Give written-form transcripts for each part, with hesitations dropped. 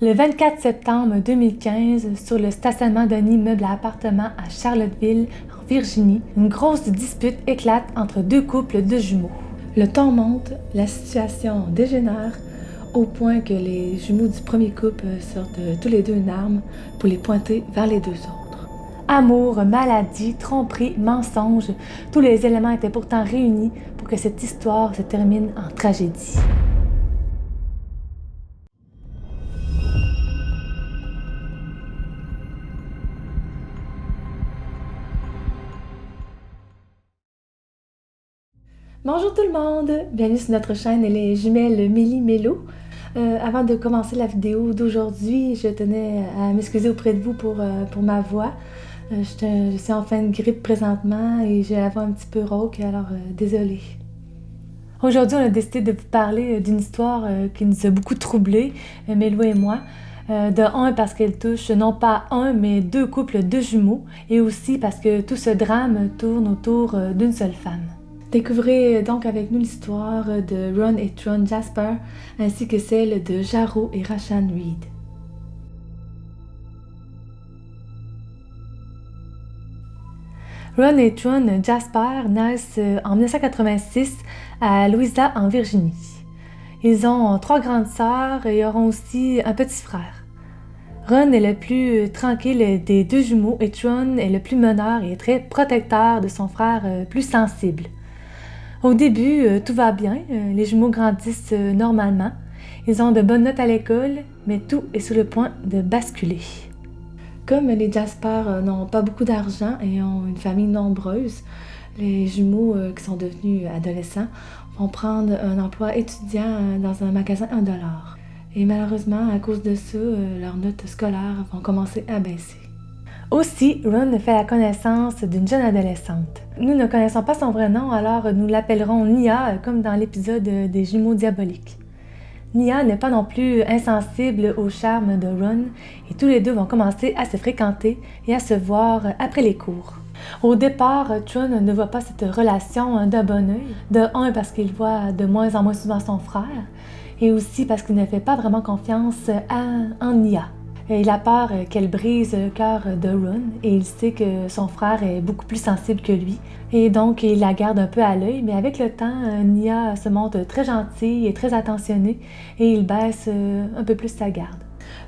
Le 24 septembre 2015, sur le stationnement d'un immeuble à appartements à Charlottesville, en Virginie, une grosse dispute éclate entre deux couples de jumeaux. Le ton monte, la situation dégénère, au point que les jumeaux du premier couple sortent tous les deux une arme pour les pointer vers les deux autres. Amour, maladie, tromperie, mensonge, tous les éléments étaient pourtant réunis pour que cette histoire se termine en tragédie. Bonjour tout le monde! Bienvenue sur notre chaîne Les Jumelles Mélie Mélo. Avant de commencer la vidéo d'aujourd'hui, je tenais à m'excuser auprès de vous pour ma voix. Je suis en fin de grippe présentement et j'ai la voix un petit peu rauque, alors désolée. Aujourd'hui, on a décidé de vous parler d'une histoire qui nous a beaucoup troublés, Mélo et moi. Parce qu'elle touche non pas un, mais deux couples de jumeaux, et aussi parce que tout ce drame tourne autour d'une seule femme. Découvrez donc avec nous l'histoire de Ron et Tron Jasper, ainsi que celle de Jarrod et Rashan Reed. Ron et Tron Jasper naissent en 1986 à Louisa, en Virginie. Ils ont 3 grandes sœurs et auront aussi un petit frère. Ron est le plus tranquille des deux jumeaux et Tron est le plus meneur et très protecteur de son frère plus sensible. Au début, tout va bien, les jumeaux grandissent normalement. Ils ont de bonnes notes à l'école, mais tout est sur le point de basculer. Comme les Jasper n'ont pas beaucoup d'argent et ont une famille nombreuse, les jumeaux qui sont devenus adolescents vont prendre un emploi étudiant dans un magasin $1. Et malheureusement, à cause de ça, leurs notes scolaires vont commencer à baisser. Aussi, Ron fait la connaissance d'une jeune adolescente. Nous ne connaissons pas son vrai nom, alors nous l'appellerons Nia, comme dans l'épisode des Jumeaux diaboliques. Nia n'est pas non plus insensible au charme de Ron, et tous les deux vont commencer à se fréquenter et à se voir après les cours. Au départ, Tron ne voit pas cette relation d'un bon œil. De un, parce qu'il voit de moins en moins souvent son frère, et aussi parce qu'il ne fait pas vraiment confiance en Nia. Il a peur qu'elle brise le cœur de Ron et il sait que son frère est beaucoup plus sensible que lui. Et donc, il la garde un peu à l'œil, mais avec le temps, Nia se montre très gentille et très attentionnée et il baisse un peu plus sa garde.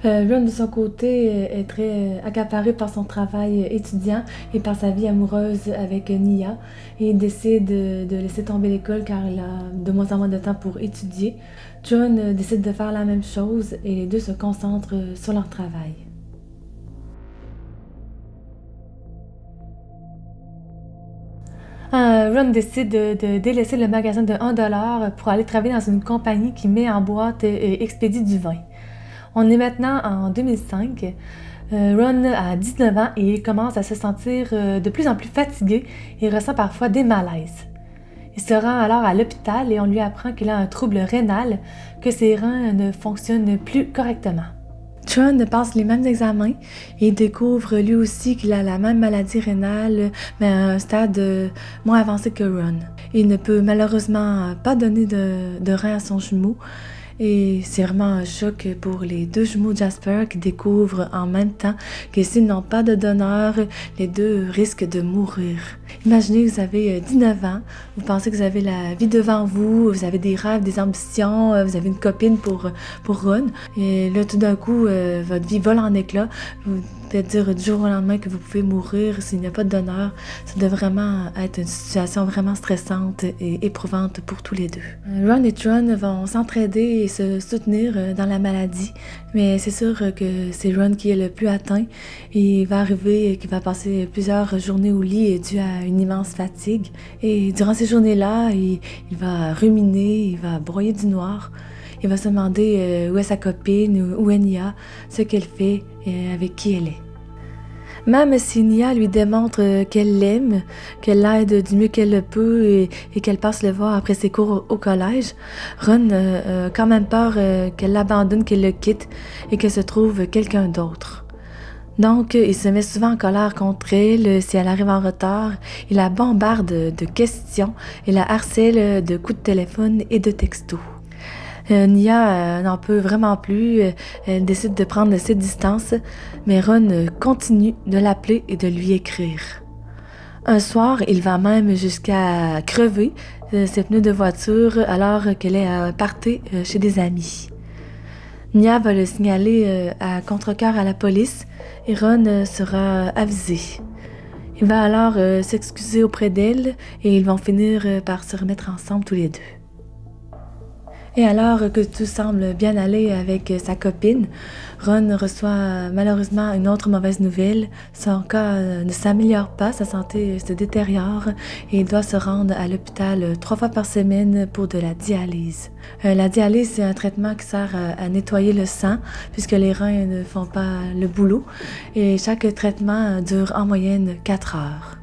Ron, de son côté, est très accaparé par son travail étudiant et par sa vie amoureuse avec Nia. Et il décide de laisser tomber l'école car il a de moins en moins de temps pour étudier. John décide de faire la même chose et les deux se concentrent sur leur travail. Ron décide de délaisser le magasin de $1 pour aller travailler dans une compagnie qui met en boîte et expédie du vin. On est maintenant en 2005. Ron a 19 ans et il commence à se sentir de plus en plus fatigué et ressent parfois des malaises. Il se rend alors à l'hôpital et on lui apprend qu'il a un trouble rénal, que ses reins ne fonctionnent plus correctement. Tron passe les mêmes examens et découvre lui aussi qu'il a la même maladie rénale, mais à un stade moins avancé que Ron. Il ne peut malheureusement pas donner de rein à son jumeau. Et c'est vraiment un choc pour les deux jumeaux Jasper qui découvrent en même temps que s'ils n'ont pas de donneur, les deux risquent de mourir. Imaginez que vous avez 19 ans, vous pensez que vous avez la vie devant vous, vous avez des rêves, des ambitions, vous avez une copine pour Ron. Et là, tout d'un coup, votre vie vole en éclats. Vous pouvez dire du jour au lendemain que vous pouvez mourir s'il n'y a pas de donneur. Ça doit vraiment être une situation vraiment stressante et éprouvante pour tous les deux. Ron et Tron vont s'entraider et se soutenir dans la maladie, mais c'est sûr que c'est Ron qui est le plus atteint et il va arriver qu'il va passer plusieurs journées au lit dû à une immense fatigue. Et durant ces journées-là, il va ruminer, il va broyer du noir. Il va se demander où est sa copine, où est Nia, ce qu'elle fait et avec qui elle est. Même si Nia lui démontre qu'elle l'aime, qu'elle l'aide du mieux qu'elle le peut et qu'elle passe le voir après ses cours au collège, Ron a quand même peur qu'elle l'abandonne, qu'elle le quitte et qu'elle se trouve quelqu'un d'autre. Donc, il se met souvent en colère contre elle si elle arrive en retard. Il la bombarde de questions et la harcèle de coups de téléphone et de textos. Nia n'en peut vraiment plus, elle décide de prendre ses distances, mais Ron continue de l'appeler et de lui écrire. Un soir, il va même jusqu'à crever ses pneus de voiture alors qu'elle est à un party chez des amis. Nia va le signaler à contre-cœur à la police et Ron sera avisé. Il va alors s'excuser auprès d'elle et ils vont finir par se remettre ensemble tous les deux. Et alors que tout semble bien aller avec sa copine, Ron reçoit malheureusement une autre mauvaise nouvelle. Son cas ne s'améliore pas, sa santé se détériore et il doit se rendre à l'hôpital 3 fois par semaine pour de la dialyse. La dialyse, c'est un traitement qui sert à nettoyer le sang puisque les reins ne font pas le boulot et chaque traitement dure en moyenne 4 heures.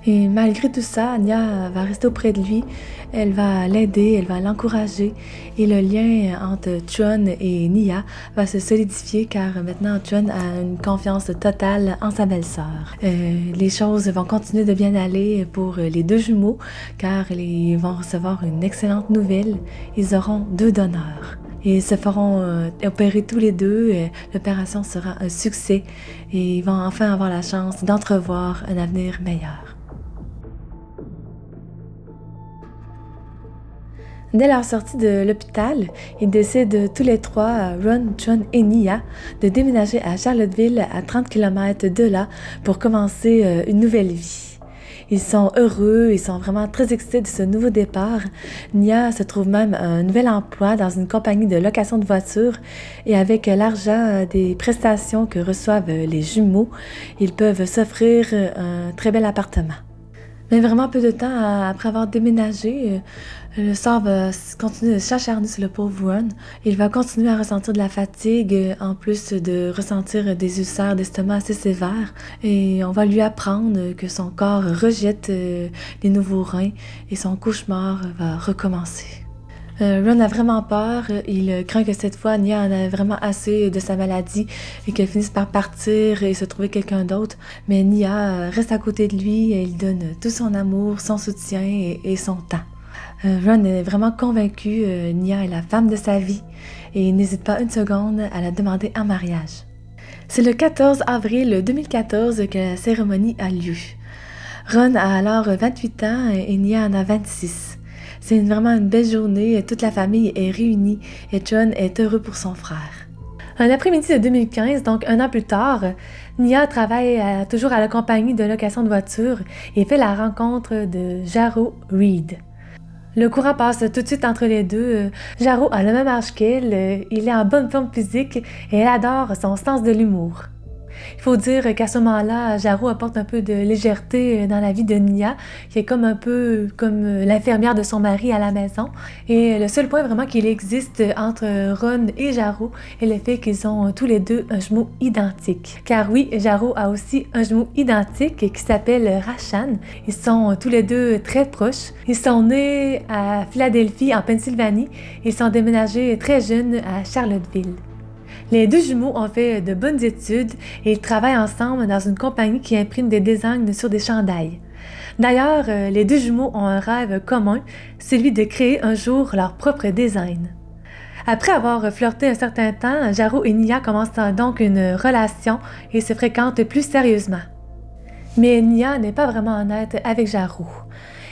Et malgré tout ça, Nia va rester auprès de lui, elle va l'aider, elle va l'encourager et le lien entre Chun et Nia va se solidifier car maintenant Chun a une confiance totale en sa belle-sœur. Les choses vont continuer de bien aller pour les deux jumeaux car ils vont recevoir une excellente nouvelle, ils auront 2 donneurs. Ils se feront opérer tous les deux, l'opération sera un succès et ils vont enfin avoir la chance d'entrevoir un avenir meilleur. Dès leur sortie de l'hôpital, ils décident tous les 3, Ron, Chun et Nia, de déménager à Charlottesville à 30 km de là pour commencer une nouvelle vie. Ils sont heureux, ils sont vraiment très excités de ce nouveau départ. Nia se trouve même un nouvel emploi dans une compagnie de location de voitures et avec l'argent des prestations que reçoivent les jumeaux, ils peuvent s'offrir un très bel appartement. Mais vraiment peu de temps après avoir déménagé, le sort va continuer de s'acharner sur le pauvre Ron. Il va continuer à ressentir de la fatigue, en plus de ressentir des ulcères d'estomac assez sévères. Et on va lui apprendre que son corps rejette les nouveaux reins et son cauchemar va recommencer. Ron a vraiment peur, il craint que cette fois Nia en a vraiment assez de sa maladie et qu'elle finisse par partir et se trouver quelqu'un d'autre. Mais Nia reste à côté de lui et il donne tout son amour, son soutien et son temps. Ron est vraiment convaincu, Nia est la femme de sa vie et il n'hésite pas une seconde à la demander en mariage. C'est le 14 avril 2014 que la cérémonie a lieu. Ron a alors 28 ans et Nia en a 26. C'est vraiment une belle journée, toute la famille est réunie et Chun est heureux pour son frère. Un après-midi de 2015, donc 1 an plus tard, Nia travaille toujours à la compagnie de location de voitures et fait la rencontre de Jarrell Reed. Le courant passe tout de suite entre les deux. Jarrell a le même âge qu'elle, il est en bonne forme physique et elle adore son sens de l'humour. Il faut dire qu'à ce moment-là, Jarrell apporte un peu de légèreté dans la vie de Nia, qui est comme un peu comme l'infirmière de son mari à la maison. Et le seul point vraiment qu'il existe entre Ron et Jarrell est le fait qu'ils ont tous les deux un jumeau identique. Car oui, Jarrell a aussi un jumeau identique qui s'appelle Rashan. Ils sont tous les deux très proches. Ils sont nés à Philadelphie, en Pennsylvanie. Ils sont déménagés très jeunes à Charlottesville. Les deux jumeaux ont fait de bonnes études et ils travaillent ensemble dans une compagnie qui imprime des designs sur des chandails. D'ailleurs, les deux jumeaux ont un rêve commun, celui de créer un jour leur propre design. Après avoir flirté un certain temps, Jarrell et Nia commencent donc une relation et se fréquentent plus sérieusement. Mais Nia n'est pas vraiment honnête avec Jarrell.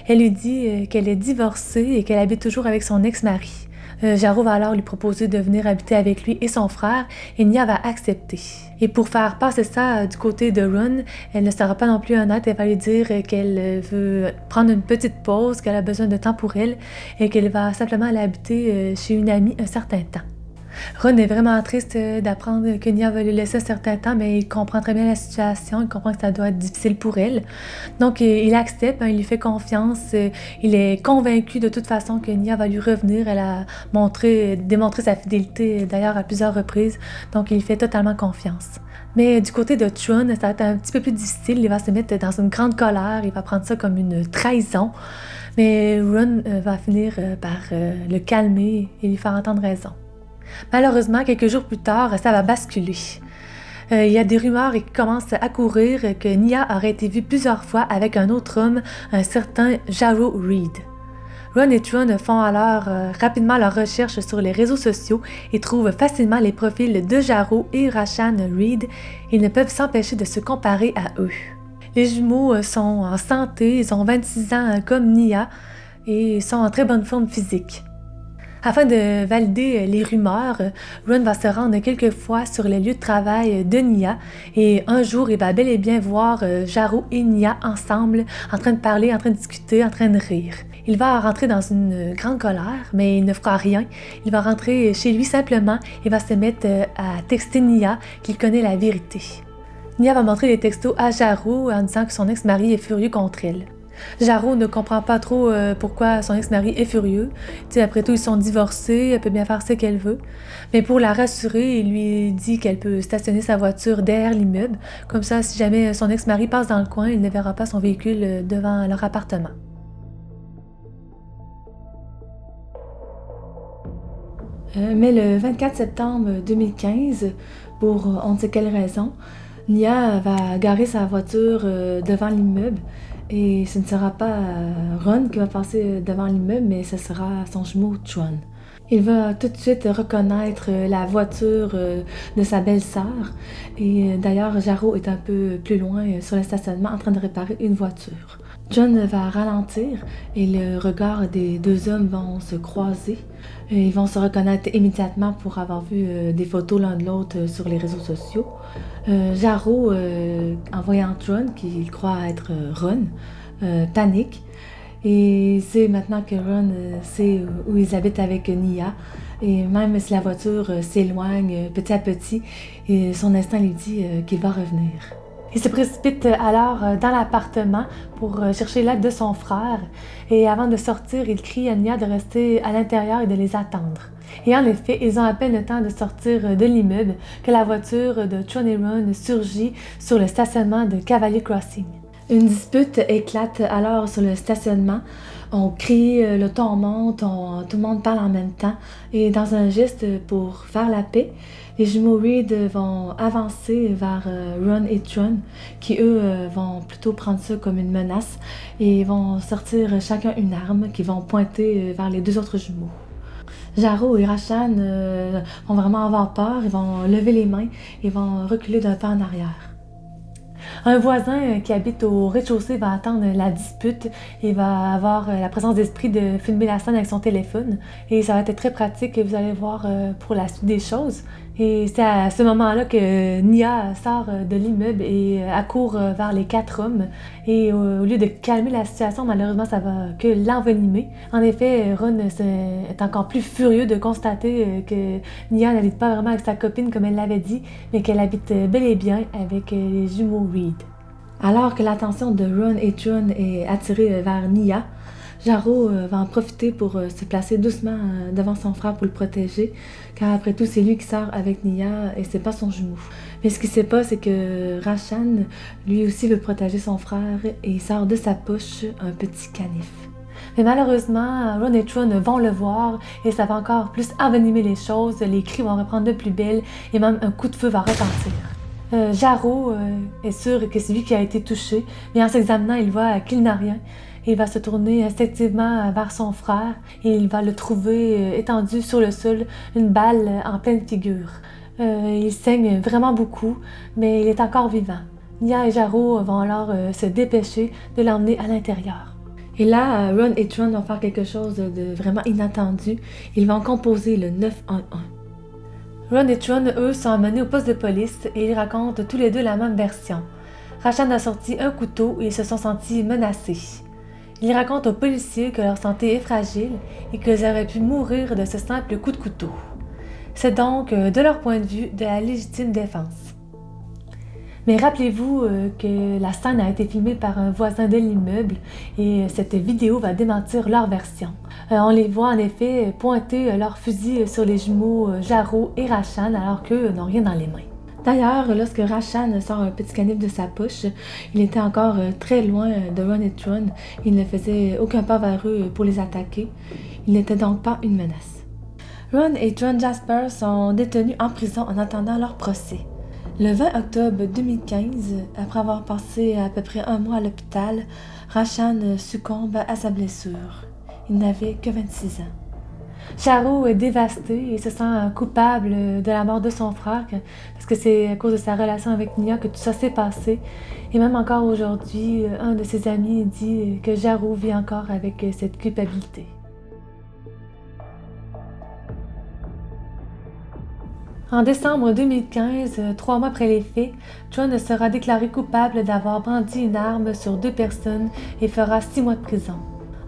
Elle lui dit qu'elle est divorcée et qu'elle habite toujours avec son ex-mari. Jarrell va alors lui proposer de venir habiter avec lui et son frère, et Nia va accepter. Et pour faire passer ça du côté de Ron, elle ne sera pas non plus honnête, elle va lui dire qu'elle veut prendre une petite pause, qu'elle a besoin de temps pour elle, et qu'elle va simplement aller habiter chez une amie un certain temps. Ron est vraiment triste d'apprendre que Nia va lui laisser un certain temps, mais il comprend très bien la situation, il comprend que ça doit être difficile pour elle. Donc il accepte, il lui fait confiance, il est convaincu de toute façon que Nia va lui revenir. Elle a démontré sa fidélité d'ailleurs à plusieurs reprises, donc il fait totalement confiance. Mais du côté de Chun, ça va être un petit peu plus difficile, il va se mettre dans une grande colère, il va prendre ça comme une trahison, mais Ron va finir par le calmer et lui faire entendre raison. Malheureusement, quelques jours plus tard, ça va basculer. Il y a des rumeurs qui commencent à courir que Nia aurait été vue plusieurs fois avec un autre homme, un certain Jarrell Reed. Ron et Tron font alors rapidement leurs recherches sur les réseaux sociaux et trouvent facilement les profils de Jarreau et Rashaan Reed. Ils ne peuvent s'empêcher de se comparer à eux. Les jumeaux sont en santé, ils ont 26 ans comme Nia et sont en très bonne forme physique. Afin de valider les rumeurs, Ron va se rendre quelques fois sur les lieux de travail de Nia et un jour, il va bel et bien voir Jarreau et Nia ensemble, en train de parler, en train de discuter, en train de rire. Il va rentrer dans une grande colère, mais il ne fera rien. Il va rentrer chez lui simplement et va se mettre à texter Nia qu'il connaît la vérité. Nia va montrer les textos à Jarreau en disant que son ex-mari est furieux contre elle. Jarreau ne comprend pas trop pourquoi son ex-mari est furieux. Après tout, ils sont divorcés, elle peut bien faire ce qu'elle veut. Mais pour la rassurer, il lui dit qu'elle peut stationner sa voiture derrière l'immeuble. Comme ça, si jamais son ex-mari passe dans le coin, il ne verra pas son véhicule devant leur appartement. Mais le 24 septembre 2015, pour on ne sait quelle raison, Nia va garer sa voiture devant l'immeuble et ce ne sera pas Ron qui va passer devant l'immeuble, mais ce sera son jumeau Tron. Il va tout de suite reconnaître la voiture de sa belle-sœur et d'ailleurs Jarreau est un peu plus loin sur le stationnement en train de réparer une voiture. John va ralentir et le regard des deux hommes vont se croiser. Ils vont se reconnaître immédiatement pour avoir vu des photos l'un de l'autre sur les réseaux sociaux. Jarreau, en voyant Tron, qu'il croit être Ron, panique. Et c'est maintenant que Ron sait où ils habitent avec Nia. Et même si la voiture s'éloigne petit à petit, son instinct lui dit qu'il va revenir. Il se précipite alors dans l'appartement pour chercher l'aide de son frère et avant de sortir, il crie à Nia de rester à l'intérieur et de les attendre. Et en effet, ils ont à peine le temps de sortir de l'immeuble que la voiture de Tron et Ron surgit sur le stationnement de Cavalier Crossing. Une dispute éclate alors sur le stationnement. On crie, le ton monte, tout le monde parle en même temps. Et dans un geste pour faire la paix, les jumeaux Reed vont avancer vers Ron et Tron, qui eux vont plutôt prendre ça comme une menace et vont sortir chacun une arme qui vont pointer vers les deux autres jumeaux. Jarreau et Rashaan vont vraiment avoir peur, ils vont lever les mains et vont reculer d'un pas en arrière. Un voisin qui habite au rez-de-chaussée va attendre la dispute et va avoir la présence d'esprit de filmer la scène avec son téléphone. Et ça va être très pratique, vous allez voir, pour la suite des choses. Et c'est à ce moment-là que Nia sort de l'immeuble et accourt vers les quatre hommes. Et au lieu de calmer la situation, malheureusement, ça va que l'envenimer. En effet, Ron est encore plus furieux de constater que Nia n'habite pas vraiment avec sa copine comme elle l'avait dit, mais qu'elle habite bel et bien avec les jumeaux Reed. Alors que l'attention de Ron et Tron est attirée vers Nia, Jarreau va en profiter pour se placer doucement devant son frère pour le protéger, car après tout, c'est lui qui sort avec Nia et c'est pas son jumeau. Mais ce qu'il sait pas, c'est que Rashaan, lui aussi, veut protéger son frère et il sort de sa poche un petit canif. Mais malheureusement, Ron et Tron vont le voir et ça va encore plus envenimer les choses, les cris vont reprendre de plus belle et même un coup de feu va retentir. Jarreau est sûr que c'est lui qui a été touché, mais en s'examinant, il voit qu'il n'a rien. Il va se tourner instinctivement vers son frère et il va le trouver étendu sur le sol, une balle en pleine figure. Il saigne vraiment beaucoup, mais il est encore vivant. Nia et Jarreau vont alors se dépêcher de l'emmener à l'intérieur. Et là, Ron et Tron vont faire quelque chose de vraiment inattendu. Ils vont composer le 911. Ron et Tron, eux, sont emmenés au poste de police et ils racontent tous les deux la même version. Rashaan a sorti un couteau et ils se sont sentis menacés. Ils racontent aux policiers que leur santé est fragile et qu'ils auraient pu mourir de ce simple coup de couteau. C'est donc, de leur point de vue, de la légitime défense. Mais rappelez-vous que la scène a été filmée par un voisin de l'immeuble et cette vidéo va démentir leur version. On les voit en effet pointer leur fusil sur les jumeaux Jarreau et Rashaan alors qu'eux n'ont rien dans les mains. D'ailleurs, lorsque Rashaan sort un petit canif de sa poche, il était encore très loin de Ron et Tron. Il ne faisait aucun pas vers eux pour les attaquer. Il n'était donc pas une menace. Ron et Tron Jasper sont détenus en prison en attendant leur procès. Le 20 octobre 2015, après avoir passé à peu près un mois à l'hôpital, Rashaan succombe à sa blessure. Il n'avait que 26 ans. Jarrod est dévasté et se sent coupable de la mort de son frère parce que c'est à cause de sa relation avec Nia que tout ça s'est passé. Et même encore aujourd'hui, un de ses amis dit que Jarrod vit encore avec cette culpabilité. En décembre 2015, 3 mois après les faits, John sera déclaré coupable d'avoir brandi une arme sur 2 personnes et fera 6 mois de prison.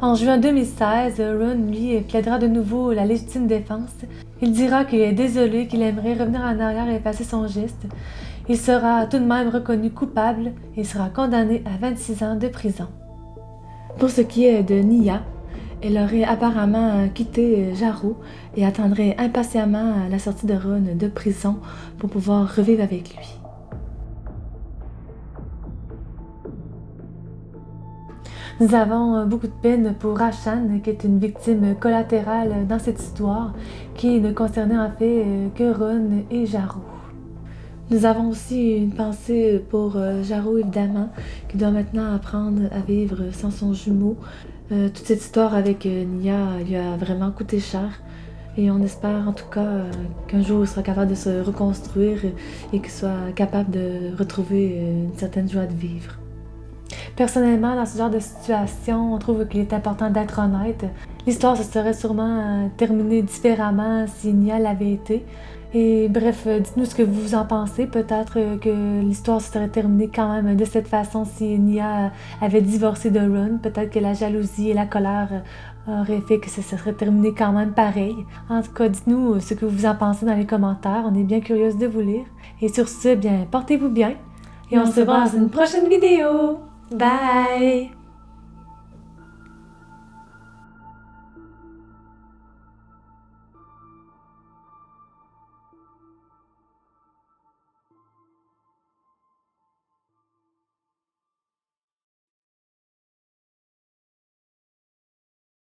En juin 2016, Ron, lui, plaidera de nouveau la légitime défense. Il dira qu'il est désolé, qu'il aimerait revenir en arrière et effacer son geste. Il sera tout de même reconnu coupable et sera condamné à 26 ans de prison. Pour ce qui est de Nia, elle aurait apparemment quitté Jarrod et attendrait impatiemment la sortie de Ron de prison pour pouvoir revivre avec lui. Nous avons beaucoup de peine pour Rashan, qui est une victime collatérale dans cette histoire, qui ne concernait en fait que Ron et Jarrod. Nous avons aussi une pensée pour Jarrod, évidemment, qui doit maintenant apprendre à vivre sans son jumeau. Toute cette histoire avec Nia lui a vraiment coûté cher. Et on espère en tout cas qu'un jour il sera capable de se reconstruire et qu'il soit capable de retrouver une certaine joie de vivre. Personnellement, dans ce genre de situation, on trouve qu'il est important d'être honnête. L'histoire se serait sûrement terminée différemment si Nia l'avait été. Et bref, dites-nous ce que vous en pensez. Peut-être que l'histoire se serait terminée quand même de cette façon si Nia avait divorcé de Ron. Peut-être que la jalousie et la colère auraient fait que ça se serait terminé quand même pareil. En tout cas, dites-nous ce que vous en pensez dans les commentaires. On est bien curieuse de vous lire. Et sur ce, bien, portez-vous bien. Et on se voit dans une prochaine vidéo. Bye!